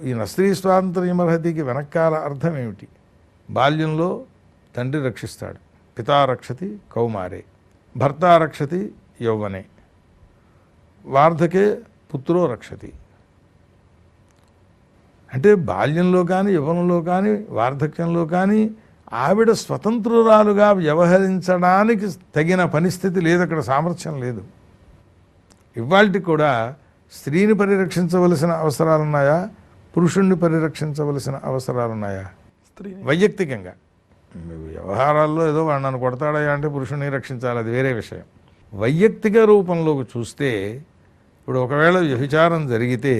ఈ నస్త్రీ స్వాతంత్ర్యమర్హతికి వెనకాల అర్థం ఏమిటి? బాల్యంలో తండ్రి రక్షిస్తాడు, పితా రక్షతి కౌమారే, భర్త రక్షతి యౌవనే, వార్ధకే పుత్రో రక్షతి. అంటే బాల్యంలో కానీ యవ్వనంలో కానీ వార్ధక్యంలో కానీ ఆవిడ స్వతంత్రురాలుగా వ్యవహరించడానికి తగిన పరిస్థితి లేదు, అక్కడ సామర్థ్యం లేదు. ఇవాళకి కూడా స్త్రీని పరిరక్షించవలసిన అవసరాలున్నాయా, పురుషుణ్ణి పరిరక్షించవలసిన అవసరాలున్నాయా? వైయక్తికంగా వ్యవహారాల్లో ఏదో వాడు నన్ను కొడతాడయా అంటే పురుషుణ్ణి రక్షించాలి, అది వేరే విషయం. వైయక్తిక రూపంలోకి చూస్తే ఇప్పుడు ఒకవేళ వ్యభిచారం జరిగితే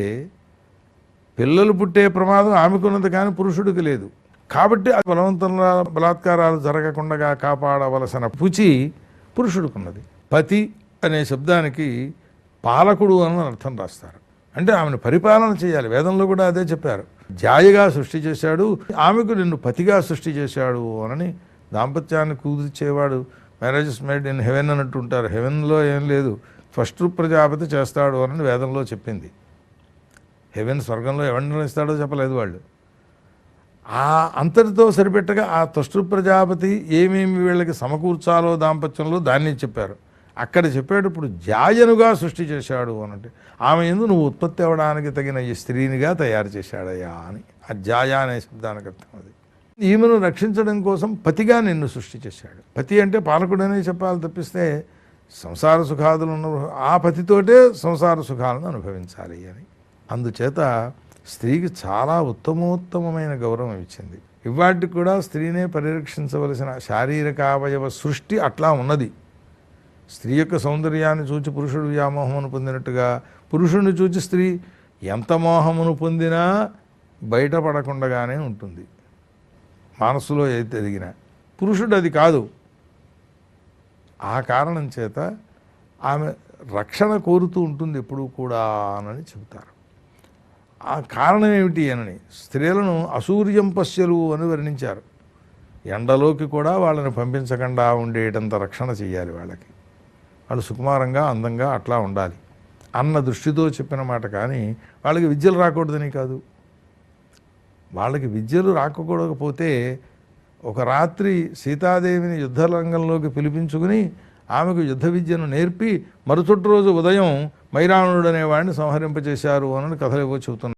పిల్లలు పుట్టే ప్రమాదం ఆమెకున్నది కానీ పురుషుడికి లేదు. కాబట్టి బలవంతంగా బలాత్కారాలు జరగకుండా కాపాడవలసిన పూచి పురుషుడికున్నది. పతి అనే శబ్దానికి పాలకుడు అని అర్థం రాస్తారు. అంటే ఆమెను పరిపాలన చేయాలి. వేదంలో కూడా అదే చెప్పారు. జాయగా సృష్టి చేశాడు, ఆమెకు నిన్ను పతిగా సృష్టి చేశాడు అని. దాంపత్యాన్ని కుదిర్చేవాడు మ్యారేజెస్ మేడ్ ఇన్ హెవెన్ అన్నట్టు ఉంటారు. హెవెన్లో ఏం లేదు, ఫస్ట్ ప్రజాపతి చేస్తాడు అని వేదంలో చెప్పింది. హెవెన్ స్వర్గంలో ఎవరిని ఇస్తాడో చెప్పలేదు వాళ్ళు. ఆ అంతటితో సరిపెట్టగా ఆ త్వష్టృ ప్రజాపతి ఏమేమి వీళ్ళకి సమకూర్చాలో దాంపత్యంలో దాన్ని చెప్పారు. అక్కడ చెప్పేటప్పుడు జాయనుగా సృష్టి చేశాడు అనంటే ఆమె ఎందు నువ్వు ఉత్పత్తి అవ్వడానికి తగిన ఈ స్త్రీనిగా తయారు చేశాడయ్యా అని. ఆ జాయ అనే శబ్దానికి అర్థం అది. ఈమెను రక్షించడం కోసం పతిగా నిన్ను సృష్టి చేశాడు. పతి అంటే పాలకుడనే చెప్పాలి తప్పిస్తే సంసార సుఖాదులు ఉన్న ఆ పతితోటే సంసార సుఖాలను అనుభవించాలి అని. అందుచేత స్త్రీకి చాలా ఉత్తమోత్తమైన గౌరవం ఇచ్చింది. ఇవాటికి కూడా స్త్రీనే పరిరక్షించవలసిన శారీరక అవయవ సృష్టి అట్లా ఉన్నది. స్త్రీ యొక్క సౌందర్యాన్ని చూచి పురుషుడు వ్యామోహమును పొందినట్టుగా పురుషుడిని చూచి స్త్రీ ఎంత మోహమును పొందినా బయటపడకుండానే ఉంటుంది. మనస్సులో అయితే ఎదిగిన పురుషుడు అది కాదు. ఆ కారణం చేత ఆమె రక్షణ కోరుతూ ఉంటుంది ఎప్పుడూ కూడా అని చెబుతారు. ఆ కారణం ఏమిటి అని స్త్రీలను అసూర్యం పశ్యలు అని వర్ణించారు. ఎండలోకి కూడా వాళ్ళని పంపించకుండా ఉండేటంత రక్షణ చేయాలి. వాళ్ళు సుకుమారంగా అందంగా అట్లా ఉండాలి అన్న దృష్టితో చెప్పిన మాట. కానీ వాళ్ళకి విద్యలు రాకూడదని కాదు. వాళ్ళకి విద్యలు రాకపోతే ఒక రాత్రి సీతాదేవిని యుద్ధరంగంలోకి పిలిపించుకుని ఆమెకు యుద్ధ విద్యను నేర్పి మరుసటి రోజు ఉదయం మైరావణుడు అనేవాడిని సంహరింపజేశారు అని కథలు ఏవో చెబుతున్నారు.